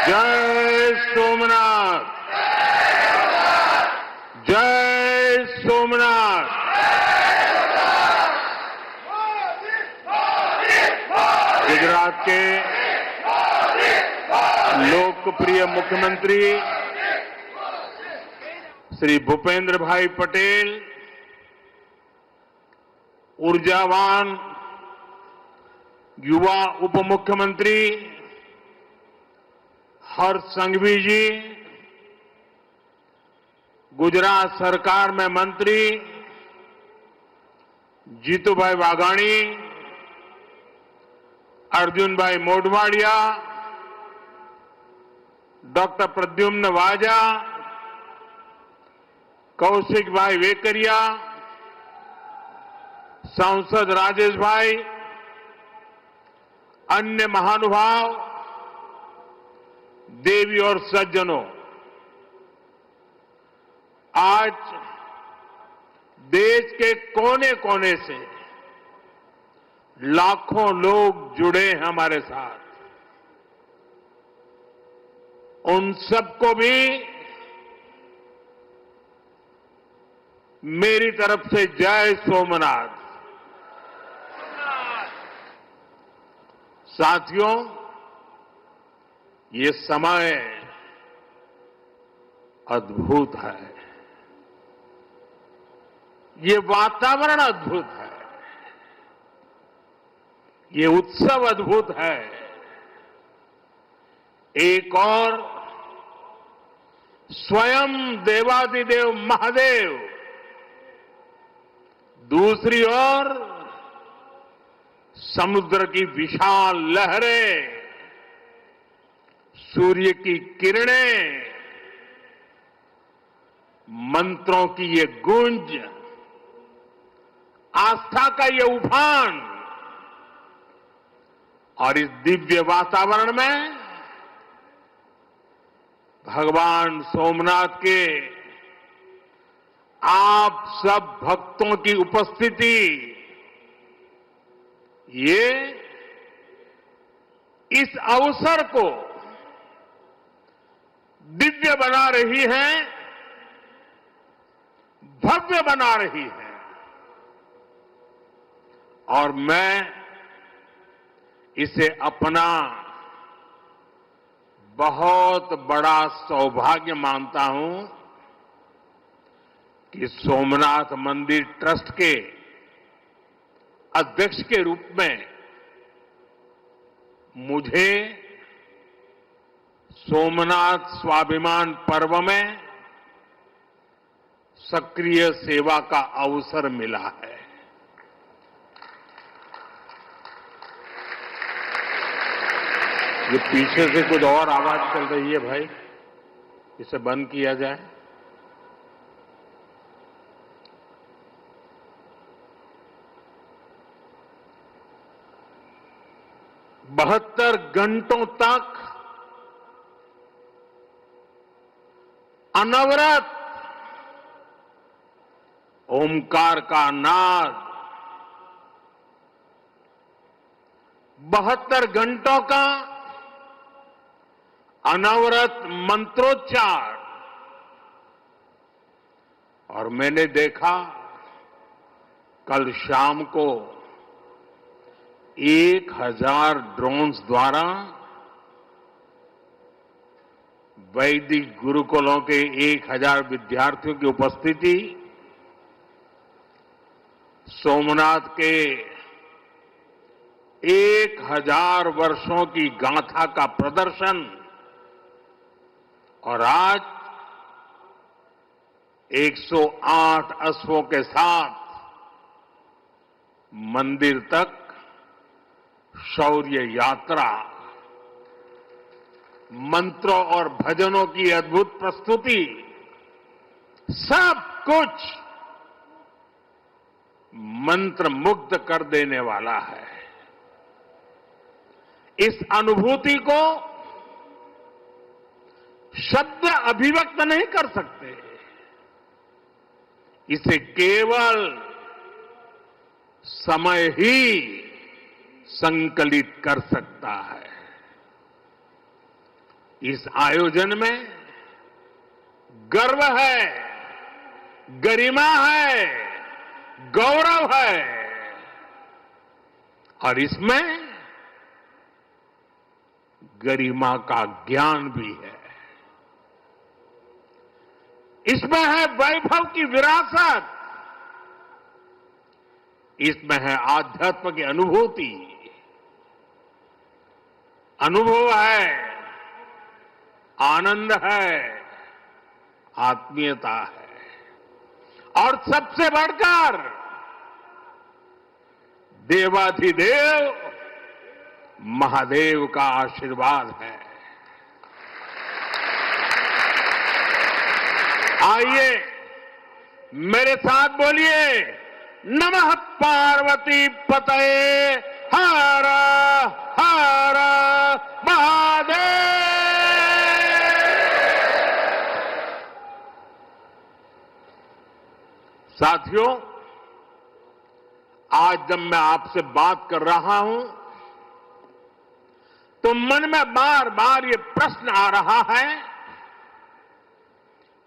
जय सोमनाथ। जय सोमनाथ। गुजरात के लोकप्रिय मुख्यमंत्री श्री भूपेंद्र भाई पटेल, ऊर्जावान युवा उप मुख्यमंत्री हर्ष संघवी जी, गुजरात सरकार में मंत्री जीतूभाई वाघाणी, अर्जुन भाई मोढवाडिया, डॉक्टर प्रद्युम्न वाजा, कौशिक भाई वेकरिया, सांसद राजेश भाई, अन्य महानुभाव, देवी और सज्जनों, आज देश के कोने कोने से लाखों लोग जुड़े हैं हमारे साथ। उन सबको भी मेरी तरफ से जय सोमनाथ। साथियों, ये समय अद्भुत है, ये वातावरण अद्भुत है, ये उत्सव अद्भुत है। एक और स्वयं देवादिदेव महादेव, दूसरी ओर समुद्र की विशाल लहरें, सूर्य की किरणें, मंत्रों की ये गूंज, आस्था का ये उफान, और इस दिव्य वातावरण में भगवान सोमनाथ के आप सब भक्तों की उपस्थिति, ये इस अवसर को दिव्य बना रही है, भव्य बना रही है। और मैं इसे अपना बहुत बड़ा सौभाग्य मानता हूं कि सोमनाथ मंदिर ट्रस्ट के अध्यक्ष के रूप में मुझे सोमनाथ स्वाभिमान पर्व में सक्रिय सेवा का अवसर मिला है। ये पीछे से कुछ और आवाज चल रही है भाई, इसे बंद किया जाए। बहत्तर घंटों तक अनवरत ओमकार का नाद, 72 घंटों का अनवरत मंत्रोच्चार। और मैंने देखा कल शाम को 1000 ड्रोन्स द्वारा वैदिक गुरुकुलों के 1000 विद्यार्थियों की उपस्थिति, सोमनाथ के 1000 वर्षों की गाथा का प्रदर्शन, और आज 108 अश्वों के साथ मंदिर तक शौर्य यात्रा, मंत्रों और भजनों की अद्भुत प्रस्तुति, सब कुछ मंत्र मुग्ध कर देने वाला है। इस अनुभूति को शब्द अभिव्यक्त नहीं कर सकते, इसे केवल समय ही संकलित कर सकता है। इस आयोजन में गर्व है, गरिमा है, गौरव है और इसमें गरिमा का ज्ञान भी है। इसमें है वैभव की विरासत, इसमें है आध्यात्म की अनुभूति, अनुभव है, आनंद है, आत्मीयता है और सबसे बढ़कर देवाधिदेव महादेव का आशीर्वाद है। आइए मेरे साथ बोलिए, नमः पार्वती पतये हर हर महादेव। साथियों, आज जब मैं आपसे बात कर रहा हूं तो मन में बार बार ये प्रश्न आ रहा है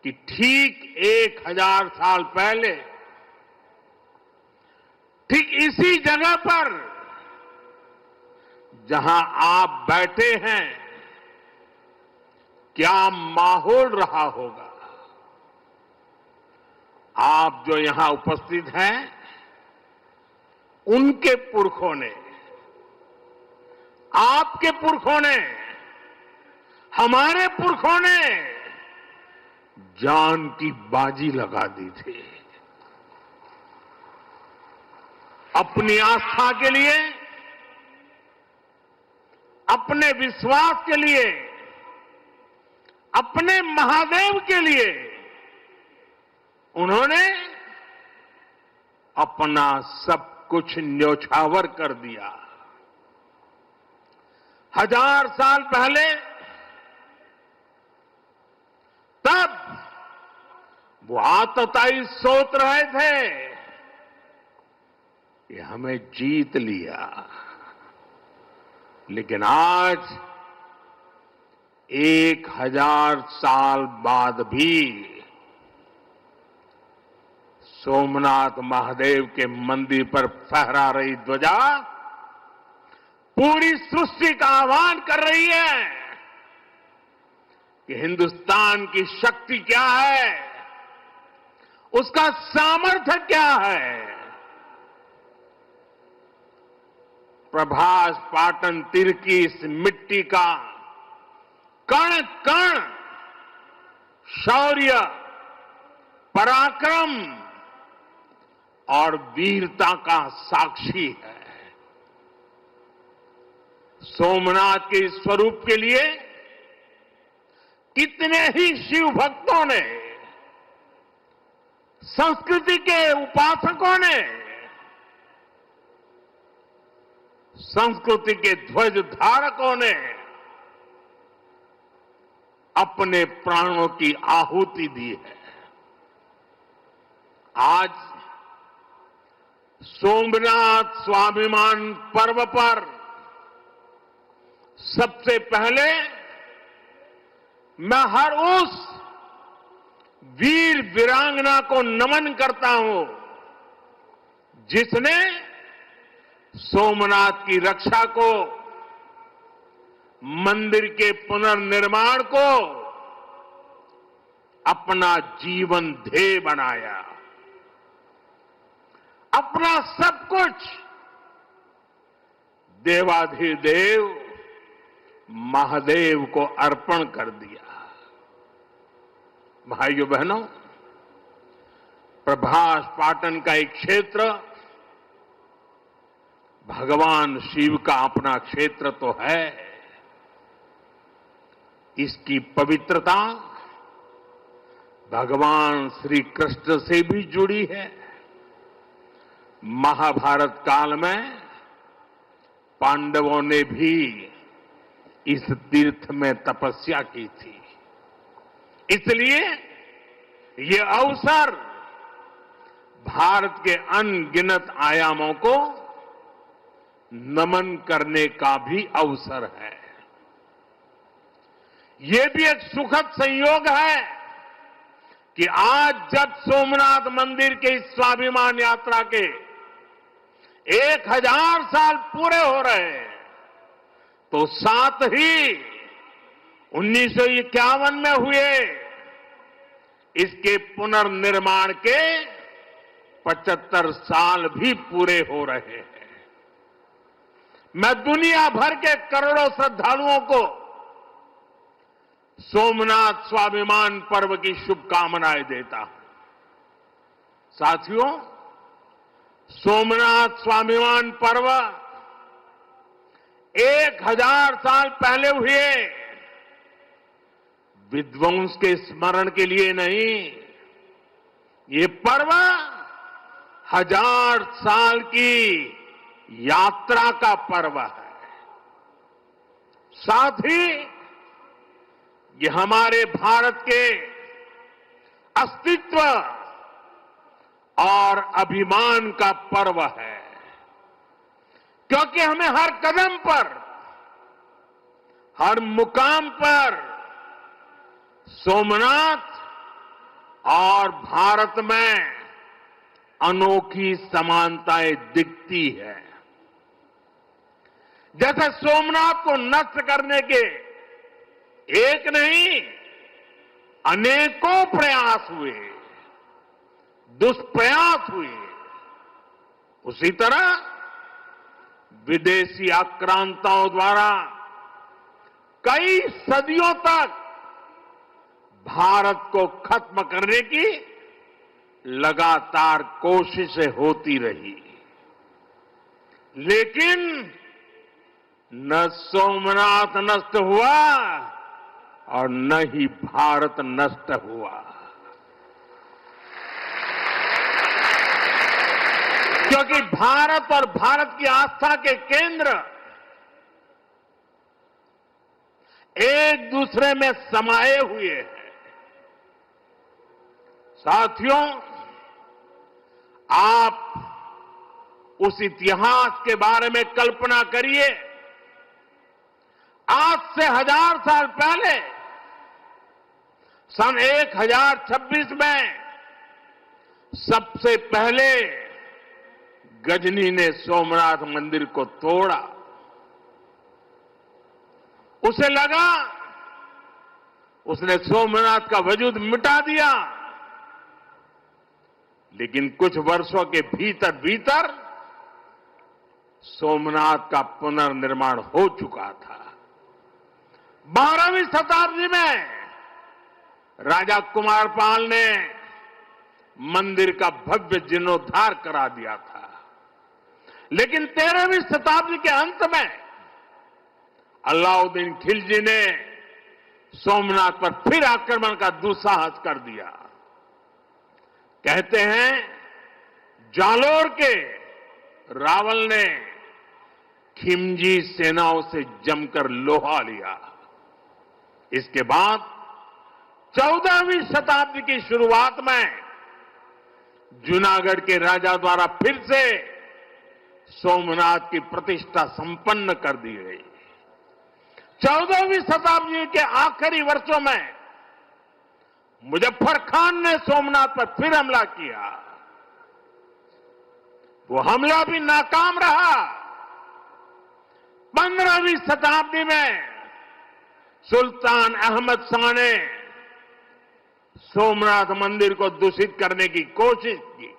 कि ठीक 1000 साल पहले ठीक इसी जगह पर जहां आप बैठे हैं क्या माहौल रहा होगा। आप जो यहां उपस्थित हैं उनके पुरखों ने, आपके पुरखों ने, हमारे पुरखों ने जान की बाजी लगा दी थी अपनी आस्था के लिए, अपने विश्वास के लिए, अपने महादेव के लिए। उन्होंने अपना सब कुछ न्यौछावर कर दिया। 1000 साल पहले तब वो आतताई सोच रहे थे कि हमें जीत लिया, लेकिन आज 1000 साल बाद भी सोमनाथ महादेव के मंदिर पर फहरा रही ध्वजा पूरी सृष्टि का आह्वान कर रही है कि हिंदुस्तान की शक्ति क्या है, उसका सामर्थ्य क्या है। प्रभास पाटन तीर की इस मिट्टी का कण कण शौर्य, पराक्रम और वीरता का साक्षी है। सोमनाथ के इस स्वरूप के लिए कितने ही शिव भक्तों ने, संस्कृति के उपासकों ने, संस्कृति के ध्वज धारकों ने अपने प्राणों की आहुति दी है। आज सोमनाथ स्वाभिमान पर्व पर सबसे पहले मैं हर उस वीर वीरांगना को नमन करता हूं जिसने सोमनाथ की रक्षा को, मंदिर के पुनर्निर्माण को अपना जीवन ध्येय बनाया, अपना सब कुछ देवाधिदेव महादेव को अर्पण कर दिया। भाइयों बहनों, प्रभास पाटन का एक क्षेत्र भगवान शिव का अपना क्षेत्र तो है। इसकी पवित्रता भगवान श्री कृष्ण से भी जुड़ी है। महाभारत काल में पांडवों ने भी इस तीर्थ में तपस्या की थी। इसलिए ये अवसर भारत के अनगिनत आयामों को नमन करने का भी अवसर है। ये भी एक सुखद संयोग है कि आज जब सोमनाथ मंदिर के इस स्वाभिमान यात्रा के 1000 साल पूरे हो रहे हैं, तो साथ ही 1951 में हुए इसके पुनर्निर्माण के 75 साल भी पूरे हो रहे हैं। मैं दुनिया भर के करोड़ों श्रद्धालुओं को सोमनाथ स्वाभिमान पर्व की शुभकामनाएं देता हूं। साथियों, सोमनाथ स्वाभिमान पर्व 1000 साल पहले हुए विध्वंस के स्मरण के लिए नहीं, ये पर्व 1000 साल की यात्रा का पर्व है। साथ ही ये हमारे भारत के अस्तित्व और अभिमान का पर्व है, क्योंकि हमें हर कदम पर, हर मुकाम पर सोमनाथ और भारत में अनोखी समानताएं दिखती है। जैसे सोमनाथ को नष्ट करने के एक नहीं अनेकों प्रयास हुए, दुष्प्रयास हुए, उसी तरह विदेशी आक्रांताओं द्वारा कई सदियों तक भारत को खत्म करने की लगातार कोशिशें होती रही, लेकिन न सोमनाथ नष्ट हुआ और न ही भारत नष्ट हुआ, क्योंकि भारत और भारत की आस्था के केंद्र एक दूसरे में समाये हुए हैं। साथियों, आप उस इतिहास के बारे में कल्पना करिए। आज से 1000 साल पहले सन 1026 में सबसे पहले गजनी ने सोमनाथ मंदिर को तोड़ा। उसे लगा उसने सोमनाथ का वजूद मिटा दिया, लेकिन कुछ वर्षों के भीतर भीतर सोमनाथ का पुनर्निर्माण हो चुका था। 12वीं शताब्दी में राजा कुमारपाल ने मंदिर का भव्य जीर्णोद्धार करा दिया था, लेकिन 13वीं शताब्दी के अंत में अलाउद्दीन खिलजी ने सोमनाथ पर फिर आक्रमण का दुस्साहस कर दिया। कहते हैं जालोर के रावल ने खिमजी सेनाओं से जमकर लोहा लिया। इसके बाद 14वीं शताब्दी की शुरुआत में जूनागढ़ के राजा द्वारा फिर से सोमनाथ की प्रतिष्ठा संपन्न कर दी गई। 14वीं शताब्दी के आखिरी वर्षों में मुजफ्फर खान ने सोमनाथ पर फिर हमला किया। वो हमला भी नाकाम रहा। 15वीं शताब्दी में सुल्तान अहमद शाह ने सोमनाथ मंदिर को दूषित करने की कोशिश की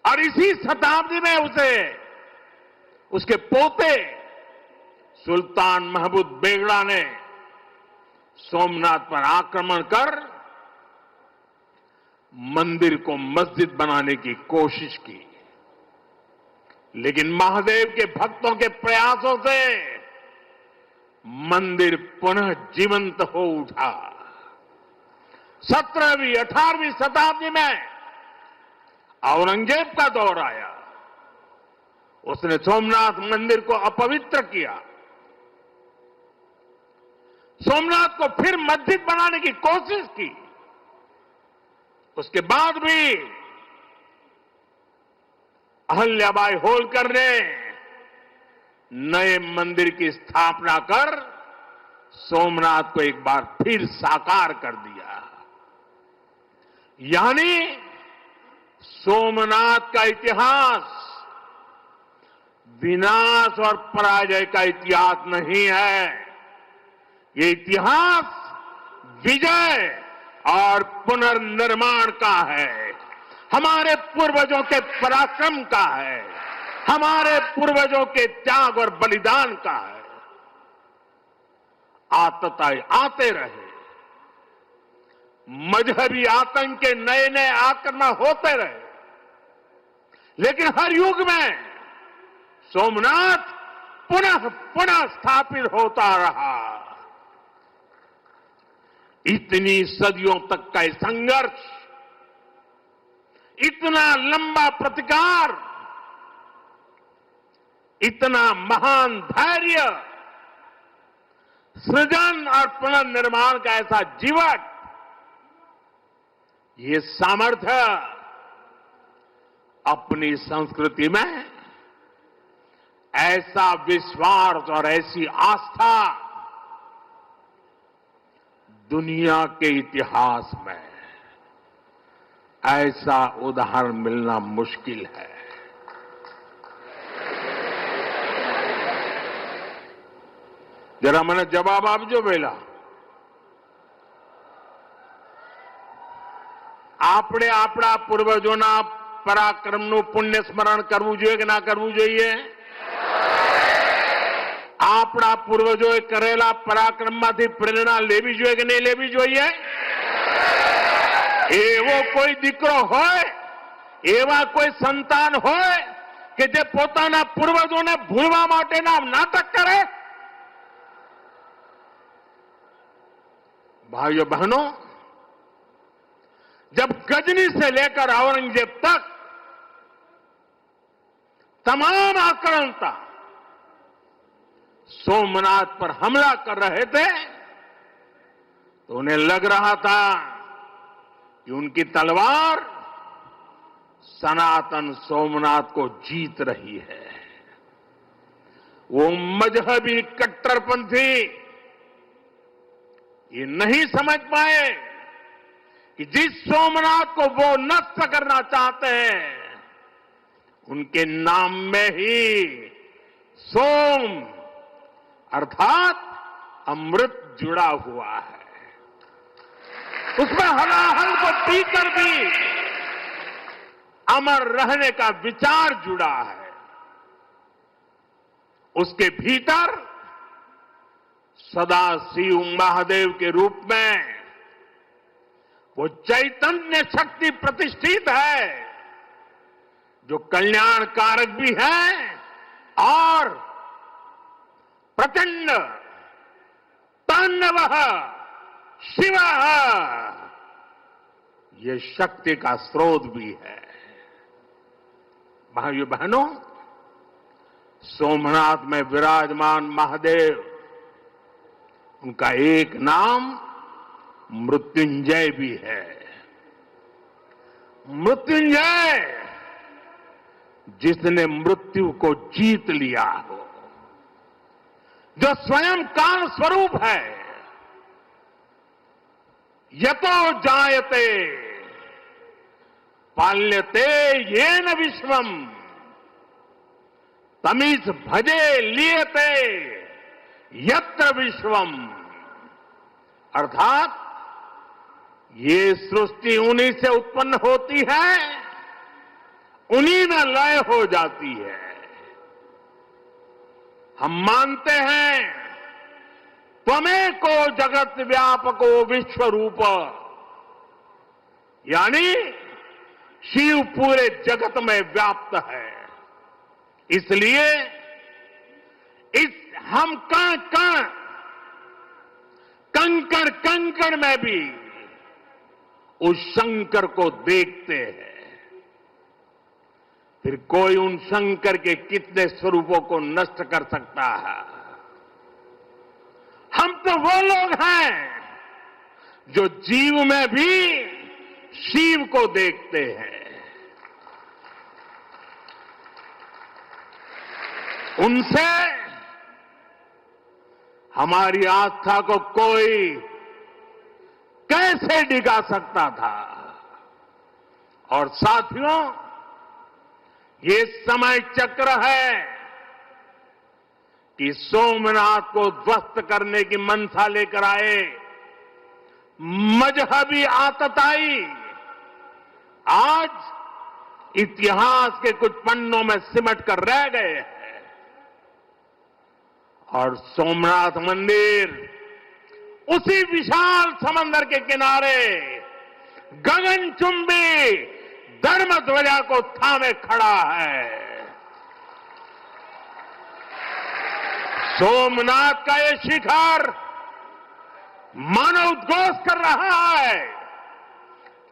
और इसी शताब्दी में उसके पोते सुल्तान महमूद बेगड़ा ने सोमनाथ पर आक्रमण कर मंदिर को मस्जिद बनाने की कोशिश की, लेकिन महादेव के भक्तों के प्रयासों से मंदिर पुनः जीवंत हो उठा। 17वीं 18वीं शताब्दी में औरंगजेब का दौर आया। उसने सोमनाथ मंदिर को अपवित्र किया, सोमनाथ को फिर मस्जिद बनाने की कोशिश की। उसके बाद भी अहल्याबाई होलकर ने नए मंदिर की स्थापना कर सोमनाथ को एक बार फिर साकार कर दिया। यानी सोमनाथ का इतिहास विनाश और पराजय का इतिहास नहीं है। ये इतिहास विजय और पुनर्निर्माण का है, हमारे पूर्वजों के पराक्रम का है, हमारे पूर्वजों के त्याग और बलिदान का है। आतताई आते रहे, मजहबी आतंक के नए नए आक्रमण होते रहे, लेकिन हर युग में सोमनाथ पुनः पुनः स्थापित होता रहा। इतनी सदियों तक का संघर्ष, इतना लंबा प्रतिकार, इतना महान धैर्य, सृजन और पुनर्निर्माण का ऐसा जीवन, ये सामर्थ्य अपनी संस्कृति में ऐसा विश्वास और ऐसी आस्था दुनिया के इतिहास में ऐसा उदाहरण मिलना मुश्किल है। जरा મને જવાબ આપજો પહેલા। આપણે આપણા પૂર્વજોના પરાક્રમનું પુણ્ય સ્મરણ કરવું જોઈએ કે ના કરવું જોઈએ? આપણા પૂર્વજોએ કરેલા પરાક્રમમાંથી પ્રેરણા લેવી જોઈએ કે નહીં લેવી જોઈએ? એવો કોઈ દીકરો હોય, એવા કોઈ સંતાન હોય કે જે પોતાના પૂર્વજોને ભૂલવા માટેના નાટક કરે? भाइयों बहनों, जब गजनी से लेकर औरंगजेब तक तमाम आक्रांता सोमनाथ पर हमला कर रहे थे, तो उन्हें लग रहा था कि उनकी तलवार सनातन सोमनाथ को जीत रही है। वो मजहबी कट्टरपंथी ये नहीं समझ पाए कि जिस सोमनाथ को वो नष्ट करना चाहते हैं, उनके नाम में ही सोम अर्थात अमृत जुड़ा हुआ है। उसमें हलाहल को पीकर भी अमर रहने का विचार जुड़ा है। उसके भीतर सदा शिव महादेव के रूप में वो चैतन्य शक्ति प्रतिष्ठित है, जो कल्याण कारक भी है और प्रचंड तांडव शिव ये शक्ति का स्रोत भी है। भाइयों बहनों, सोमनाथ में विराजमान महादेव, उनका एक नाम मृत्युंजय भी है। मृत्युंजय, जिसने मृत्यु को जीत लिया हो, जो स्वयं काल स्वरूप है। यतो जायते पाल्यते येन विश्वम तमीज भजे लियते यत्र विश्वम। अर्थात ये सृष्टि उन्हीं से उत्पन्न होती है, उन्हीं में लय हो जाती है। हम मानते हैं त्वमेको जगत व्यापको विश्व रूप, यानी शिव पूरे जगत में व्याप्त है। इसलिए इस हम कण कण, कंकड़ कंकड़ में भी उस शंकर को देखते हैं। फिर कोई उन शंकर के कितने स्वरूपों को नष्ट कर सकता है? हम तो वो लोग हैं जो जीव में भी शिव को देखते हैं। हमारी आस्था को कोई कैसे डिगा सकता था। और साथियों, ये समय चक्र है कि सोमनाथ को ध्वस्त करने की मंशा लेकर आए मजहबी आतताई आज इतिहास के कुछ पन्नों में सिमट कर रह गए हैं। और सोमनाथ मंदिर उसी विशाल समंदर के किनारे गगनचुंबी धर्म ध्वजा को थामे खड़ा है। सोमनाथ का ये शिखर मानो उद्घोष कर रहा है,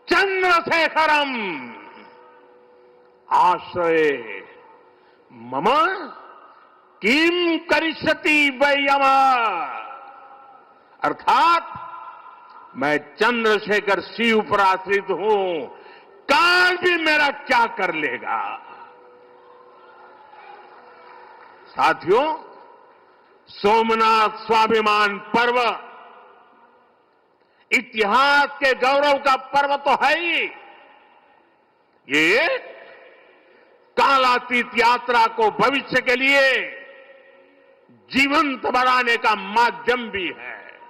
चंद्रशेखरम आश्रय मम किम करिष्यति वै यमः। अर्थात मैं चंद्रशेखर शिव पर आश्रित हूं, काल भी मेरा क्या कर लेगा। साथियों, सोमनाथ स्वाभिमान पर्व इतिहास के गौरव का पर्व तो है ही, ये कालातीत यात्रा को भविष्य के लिए जीवंत बनाने का माध्यम भी है।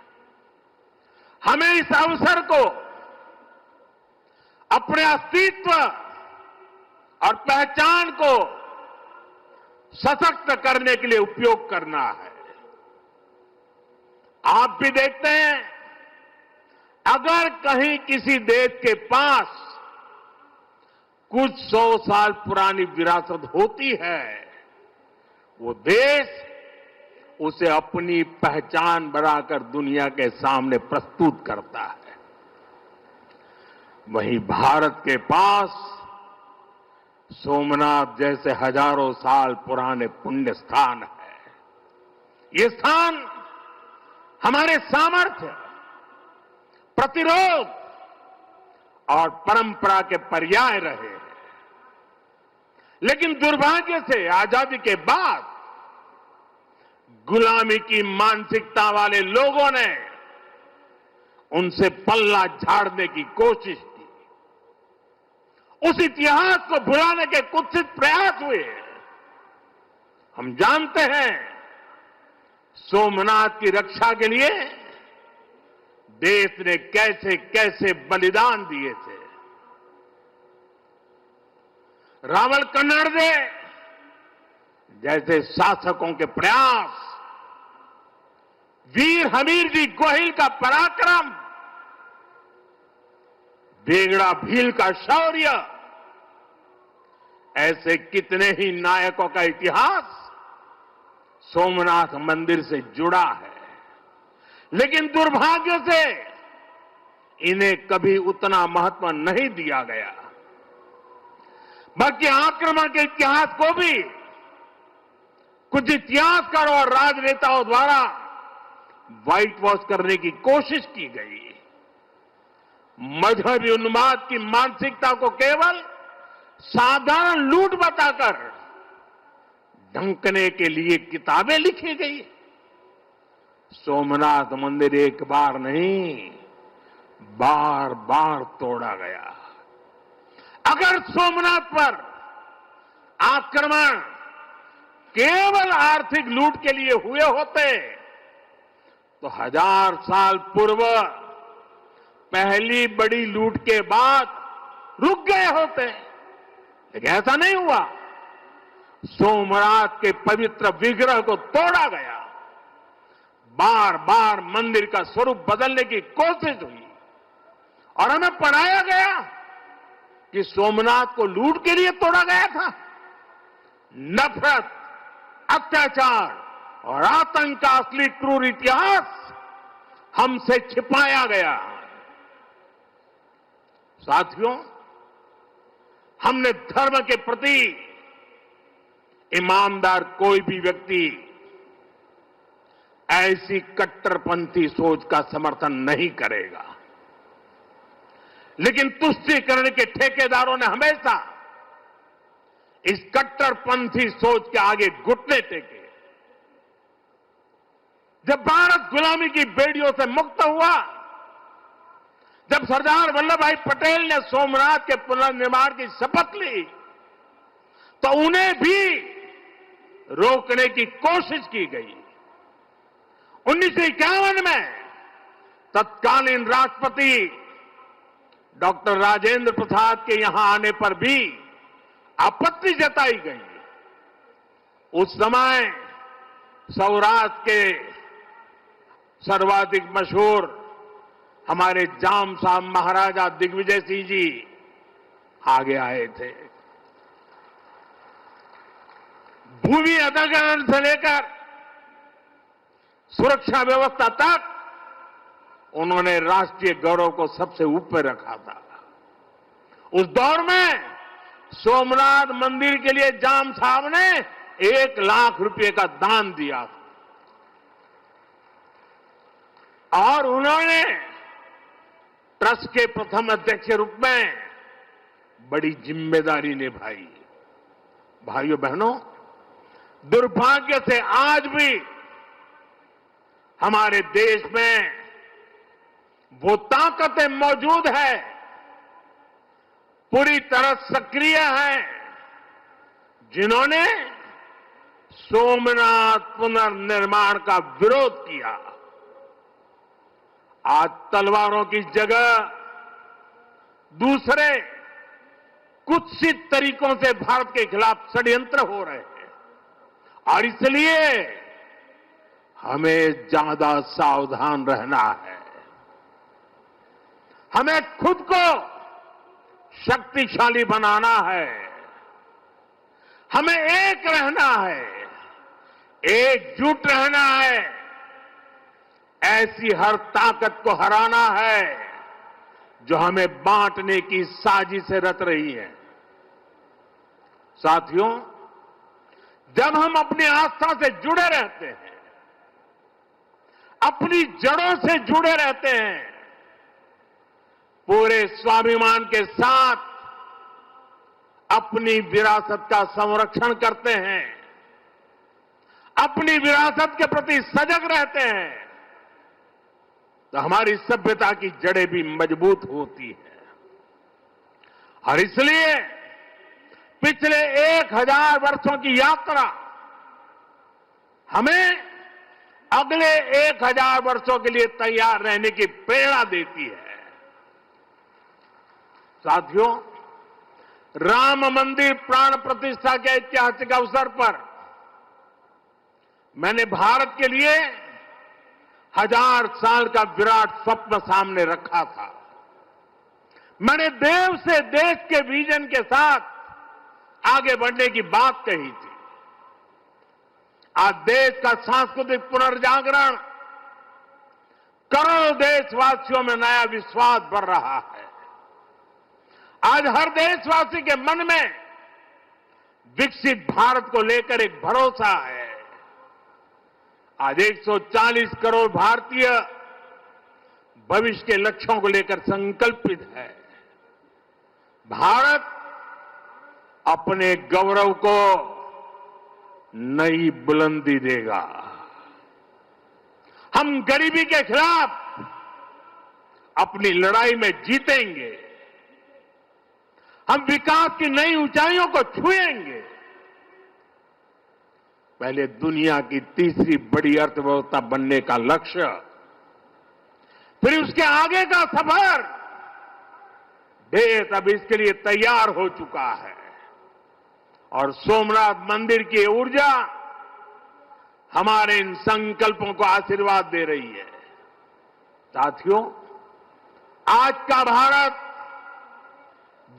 हमें इस अवसर को अपने अस्तित्व और पहचान को सशक्त करने के लिए उपयोग करना है। आप भी देखते हैं, अगर कहीं किसी देश के पास कुछ 100 साल पुरानी विरासत होती है, वो देश उसे अपनी पहचान बनाकर दुनिया के सामने प्रस्तुत करता है। वहीं भारत के पास सोमनाथ जैसे हजारों साल पुराने पुण्य स्थान है। ये स्थान हमारे सामर्थ्य, प्रतिरोध और परंपरा के पर्याय रहे हैं। लेकिन दुर्भाग्य से आजादी के बाद गुलामी की मानसिकता वाले लोगों ने उनसे पल्ला झाड़ने की कोशिश की। उस इतिहास को भुलाने के कुत्सित प्रयास हुए। हम जानते हैं, सोमनाथ की रक्षा के लिए देश ने कैसे कैसे बलिदान दिए थे। रावल कन्नड़े जैसे शासकों के प्रयास, वीर हमीरजी गोहिल का पराक्रम, बेगड़ा भील का शौर्य, ऐसे कितने ही नायकों का इतिहास सोमनाथ मंदिर से जुड़ा है। लेकिन दुर्भाग्य से इन्हें कभी उतना महत्व नहीं दिया गया। बाकी आक्रमण के इतिहास को भी कुछ इतिहासकारों और राजनेताओं द्वारा व्हाइट वॉश करने की कोशिश की गई। मजहबी उन्माद की मानसिकता को केवल साधारण लूट बताकर ढंकने के लिए किताबें लिखी गई। सोमनाथ मंदिर एक बार नहीं, बार बार तोड़ा गया। अगर सोमनाथ पर आक्रमण केवल आर्थिक लूट के लिए हुए होते तो 1000 साल पूर्व पहली बड़ी लूट के बाद रुक गए होते। लेकिन ऐसा नहीं हुआ। सोमनाथ के पवित्र विग्रह को तोड़ा गया। बार बार मंदिर का स्वरूप बदलने की कोशिश हुई और हमें पढ़ाया गया कि सोमनाथ को लूट के लिए तोड़ा गया था। नफरत, अत्याचार और आतंक का असली क्रूर इतिहास हमसे छिपाया गया। साथियों, हमने धर्म के प्रति ईमानदार कोई भी व्यक्ति ऐसी कट्टरपंथी सोच का समर्थन नहीं करेगा। लेकिन तुष्टीकरण के ठेकेदारों ने हमेशा इस कट्टरपंथी सोच के आगे घुटने टेके। जब भारत गुलामी की बेड़ियों से मुक्त हुआ, जब सरदार वल्लभ भाई पटेल ने सोमनाथ के पुनर्निर्माण की शपथ ली, तो उन्हें भी रोकने की कोशिश की गई। 1951 में तत्कालीन राष्ट्रपति डॉक्टर राजेंद्र प्रसाद के यहां आने पर भी आपत्ति जताई गई। उस समय सौराष्ट्र के सर्वाधिक मशहूर हमारे जाम साहब महाराजा दिग्विजय सिंह जी आगे आए थे। भूमि अधिग्रहण से लेकर सुरक्षा व्यवस्था तक उन्होंने राष्ट्रीय गौरव को सबसे ऊपर रखा था। उस दौर में सोमनाथ मंदिर के लिए जाम साहब ने 1 लाख रुपए का दान दिया था और उन्होंने ट्रस्ट के प्रथम अध्यक्ष के रूप में बड़ी जिम्मेदारी निभाई। भाइयों बहनों, दुर्भाग्य से आज भी हमारे देश में वो ताकतें मौजूद है, पूरी तरह सक्रिय हैं, जिन्होंने सोमनाथ पुनर्निर्माण का विरोध किया। आज तलवारों की जगह दूसरे कुत्सित तरीकों से भारत के खिलाफ षड्यंत्र हो रहे हैं और इसलिए हमें ज्यादा सावधान रहना है। हमें खुद को शक्तिशाली बनाना है, हमें एक रहना है, एकजुट रहना है, ऐसी हर ताकत को हराना है जो हमें बांटने की साजिशें रच रही है। साथियों, जब हम अपनी आस्था से जुड़े रहते हैं, अपनी जड़ों से जुड़े रहते हैं, पूरे स्वाभिमान के साथ अपनी विरासत का संरक्षण करते हैं, अपनी विरासत के प्रति सजग रहते हैं, तो हमारी सभ्यता की जड़ें भी मजबूत होती हैं। और इसलिए पिछले 1000 वर्षों की यात्रा हमें अगले 1000 वर्षों के लिए तैयार रहने की प्रेरणा देती है। साथियों, राम मंदिर प्राण प्रतिष्ठा के ऐतिहासिक अवसर पर मैंने भारत के लिए 1000 साल का विराट स्वप्न सामने रखा था। मैंने देव से देश के विजन के साथ आगे बढ़ने की बात कही थी। आज देश का सांस्कृतिक पुनर्जागरण करोड़ों देशवासियों में नया विश्वास भर रहा है। आज हर देशवासी के मन में विकसित भारत को लेकर एक भरोसा है। आज 140 करोड़ भारतीय भविष्य के लक्ष्यों को लेकर संकल्पित है। भारत अपने गौरव को नई बुलंदी देगा। हम गरीबी के खिलाफ अपनी लड़ाई में जीतेंगे। हम विकास की नई ऊंचाइयों को छुएंगे। पहले दुनिया की तीसरी बड़ी अर्थव्यवस्था बनने का लक्ष्य, फिर उसके आगे का सफर, देश अब इसके लिए तैयार हो चुका है और सोमनाथ मंदिर की ऊर्जा हमारे इन संकल्पों को आशीर्वाद दे रही है। साथियों, आज का भारत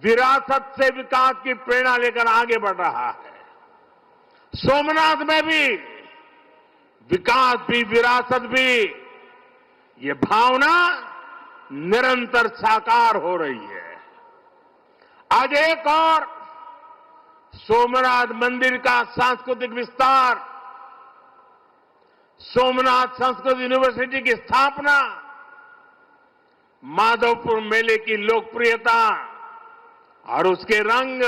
विरासत से विकास की प्रेरणा लेकर आगे बढ़ रहा है। सोमनाथ में भी विकास भी विरासत भी, ये भावना निरंतर साकार हो रही है। आज एक और सोमनाथ मंदिर का सांस्कृतिक विस्तार, सोमनाथ संस्कृत यूनिवर्सिटी की स्थापना, माधवपुर मेले की लोकप्रियता और उसके रंग,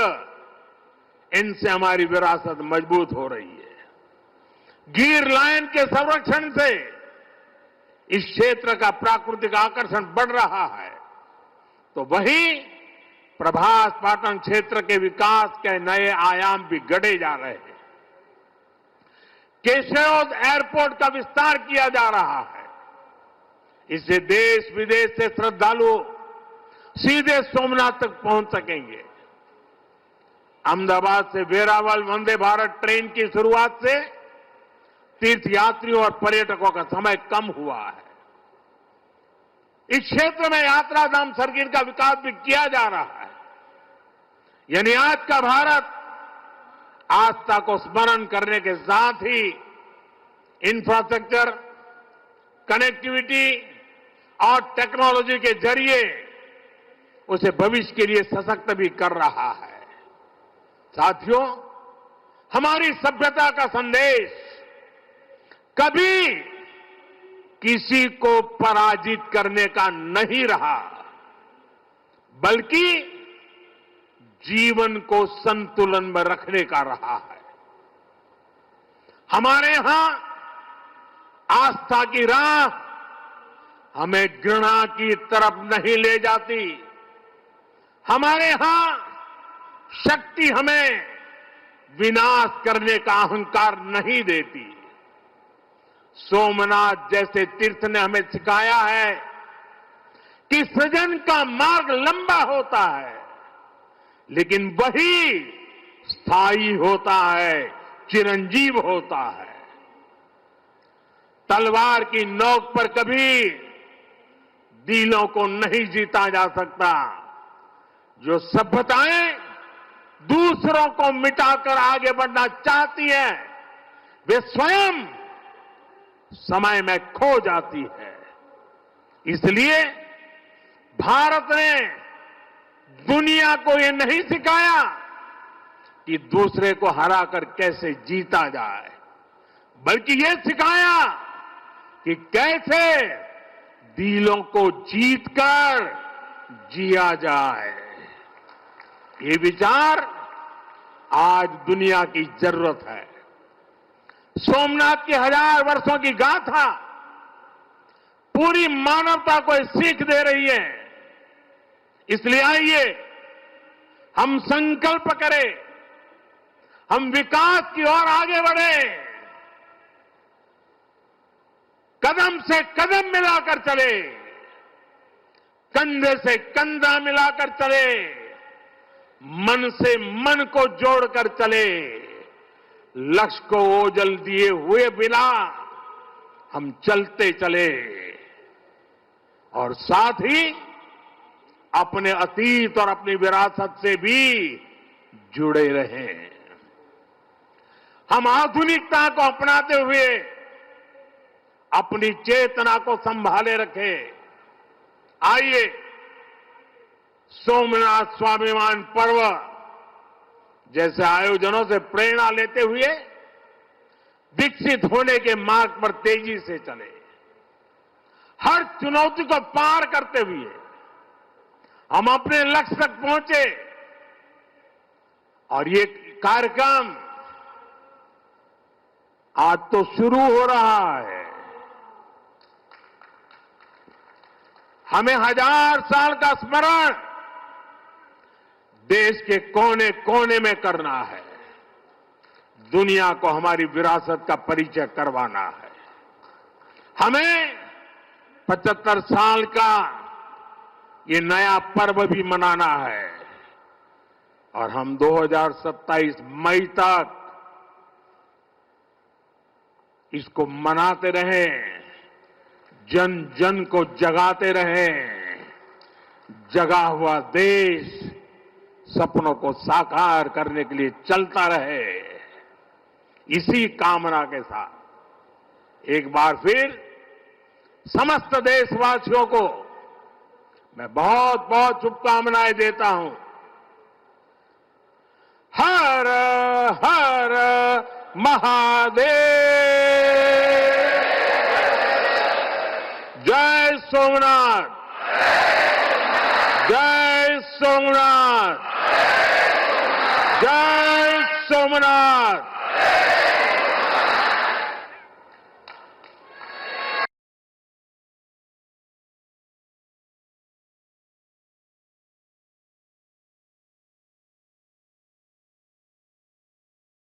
इनसे हमारी विरासत मजबूत हो रही है। गिर लायन के संरक्षण से इस क्षेत्र का प्राकृतिक आकर्षण बढ़ रहा है, तो वहीं प्रभास पाटन क्षेत्र के विकास के नए आयाम भी गढ़े जा रहे हैं। केशोद एयरपोर्ट का विस्तार किया जा रहा है। इससे देश विदेश से श्रद्धालु सीधे सोमनाथ तक पहुंच सकेंगे। अहमदाबाद से वेरावल वंदे भारत ट्रेन की शुरुआत से तीर्थयात्रियों और पर्यटकों का समय कम हुआ है। इस क्षेत्र में यात्रा धाम सर्किट का विकास भी किया जा रहा है। यानी आज का भारत आस्था को स्मरण करने के साथ ही इंफ्रास्ट्रक्चर, कनेक्टिविटी और टेक्नोलॉजी के जरिए उसे भविष्य के लिए सशक्त भी कर रहा है। साथियों, हमारी सभ्यता का संदेश कभी किसी को पराजित करने का नहीं रहा, बल्कि जीवन को संतुलन में रखने का रहा है। हमारे यहां आस्था की राह हमें घृणा की तरफ नहीं ले जाती। हमारे यहां शक्ति हमें विनाश करने का अहंकार नहीं देती। सोमनाथ जैसे तीर्थ ने हमें सिखाया है कि सृजन का मार्ग लंबा होता है, लेकिन वही स्थायी होता है, चिरंजीव होता है। तलवार की नोक पर कभी दिलों को नहीं जीता जा सकता। जो सभ्यताएं दूसरों को मिटाकर आगे बढ़ना चाहती है, वे स्वयं समय में खो जाती है। इसलिए भारत ने दुनिया को ये नहीं सिखाया कि दूसरे को हराकर कैसे जीता जाए, बल्कि ये सिखाया कि कैसे दिलों को जीतकर जिया जाए। ये विचार आज दुनिया की जरूरत है। सोमनाथ की 1000 वर्षों की गाथा पूरी मानवता को सीख दे रही है। इसलिए आइए हम संकल्प करें, हम विकास की ओर आगे बढ़े, कदम से कदम मिलाकर चले, कंधे से कंधा मिलाकर चले, मन से मन को जोड़कर चले। लक्ष्य को ओझल दिए हुए बिना हम चलते चले और साथ ही अपने अतीत और अपनी विरासत से भी जुड़े रहें। हम आधुनिकता को अपनाते हुए अपनी चेतना को संभाले रखें। आइए सोमनाथ स्वाभिमान पर्व जैसे आयोजनों से प्रेरणा लेते हुए विकसित होने के मार्ग पर तेजी से चले। हर चुनौती को पार करते हुए हम अपने लक्ष्य तक पहुंचे। और ये कार्यक्रम आज तो शुरू हो रहा है। हमें 1000 साल का स्मरण देश के कोने कोने में करना है। दुनिया को हमारी विरासत का परिचय करवाना है। हमें 75 साल का ये नया पर्व भी मनाना है और हम 2027 मई तक इसको मनाते रहें, जन जन को जगाते रहें। जगा हुआ देश सपनों को साकार करने के लिए चलता रहे। इसी कामना के साथ एक बार फिर समस्त देशवासियों को मैं बहुत बहुत शुभकामनाएं देता हूं। हर हर महादेव। जय सोमनाथ, जय सोमनाथ, जय सोमनाथ।